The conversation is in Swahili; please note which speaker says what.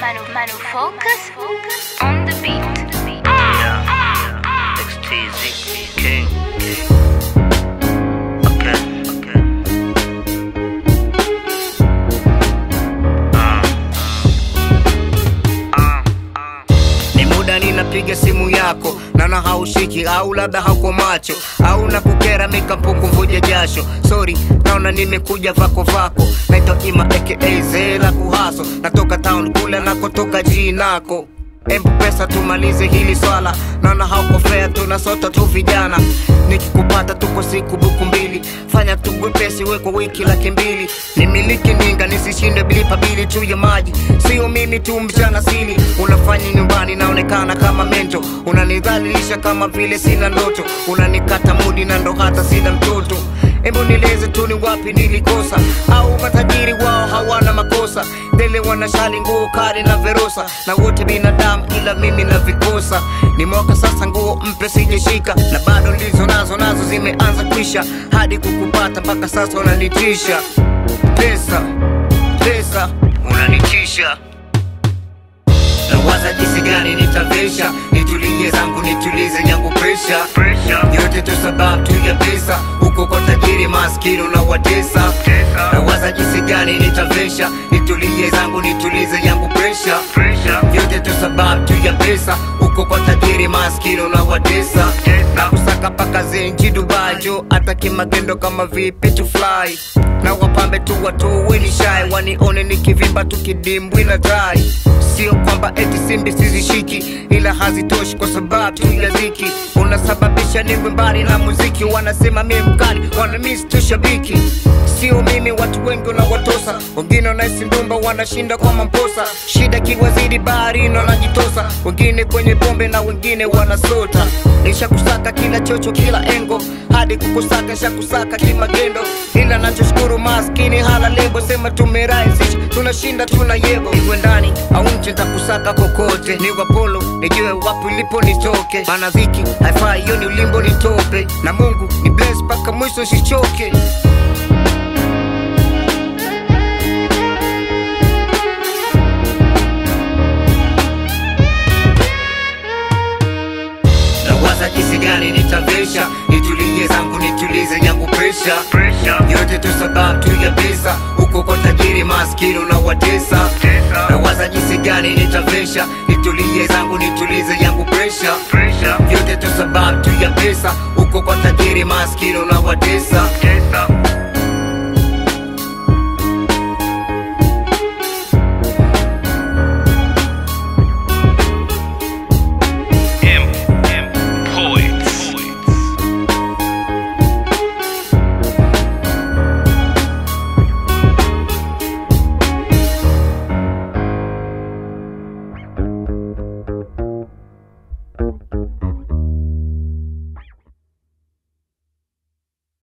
Speaker 1: Manu Focus on the beat.
Speaker 2: Yeah. XTZ King. Okay. Ni muda ninapiga simu yako na haushiki, au labda hauko macho, au nakukera mikampuku mvuja jasho. Sorry, naona nimekuja vako naitwa Ima aka Zela Kuhaso. Natoka town kule nakotoka jinako. Embu pesa tumalize hili swala, naona hauko fair, tunasota tu vijana. Nikikupata tuko siku buku mbili, fanya tugwe pesi weko wiki laki2. Nimiliki ninga nisishinde bilipa bili tu ya maji. Sio mimi tu mjana sili, unafanya nyumbani naonekana kama mento. Unanidhalilisha kama vile sina ndoto, unanikata mudi na ndo hata sina mtoto. Embu nileze tu ni wapi nilikosa, au matajiri wao hawana makosa. Dele wanashali nguo kari na verosa, na wote binadamu ila mimi na vikosa. Ni mwaka sasa nguo mpe sijeshika, na bado lizo nazo zimeanza kuisha. Hadi kukupata mpaka sasa unanitisha. Pesa unanitisha. Nawaza jinsi gani nitavesha, nitulie zangu nitulize yangu pressure. Yote tu sababu tu ya pesa, uko kwa tajiri maskini unawatesa. Nawaza jinsi gani nitavesha, nitulie zangu nitulize yangu pressure. Yote tu sababu tu ya pesa, uko kwa tajiri maskini unawatesa. Na kusaka paka zenji Dubai jo, hata kimagendo kama vipi to fly. Na wapambe tu watu weni shy, wanione nikivimba tukidimbwi na dry. Sio kwamba eti simbi sizishiki, ila hazitoshi kwa sababu tu ya dhiki. Unasababisha niwe mbali na muziki, wanasema mimi mkali, wanamiss tu shabiki. Sio mimi, watu wengi unawatosa, wengine wanaisi ndumba wanashinda kwa mamposa. Shida kiwazidi baharini wanajitosa, wengine kwenye pombe na wengine wanasota. Nisha kusaka kila chocho kila engo, hadi kukusaka shakusaka kimagendo. Ila nachoshukuru maskini hala lebo, sema tumerahisisha, tunashinda tunayebo. Iwe ndani au nje nitakusaka kokote, ni wapolo nijue wapi ulipo nitoke. Maana dhiki haifai yoni ulimbo nitope, na Mungu ni bless paka mwisho sichoke. Nawaza jinsi gani nitavesha, nitulie zangu nitulize yangu pressure. Yote tu sababu tu ya pesa, uko kwa tajiri maskini unawatesa. Nawaza jinsi gani nitavesha, nitulie zangu nitulize yangu pressure. Yote tu sababu tu ya pesa, uko kwa tajiri maskini unawatesa.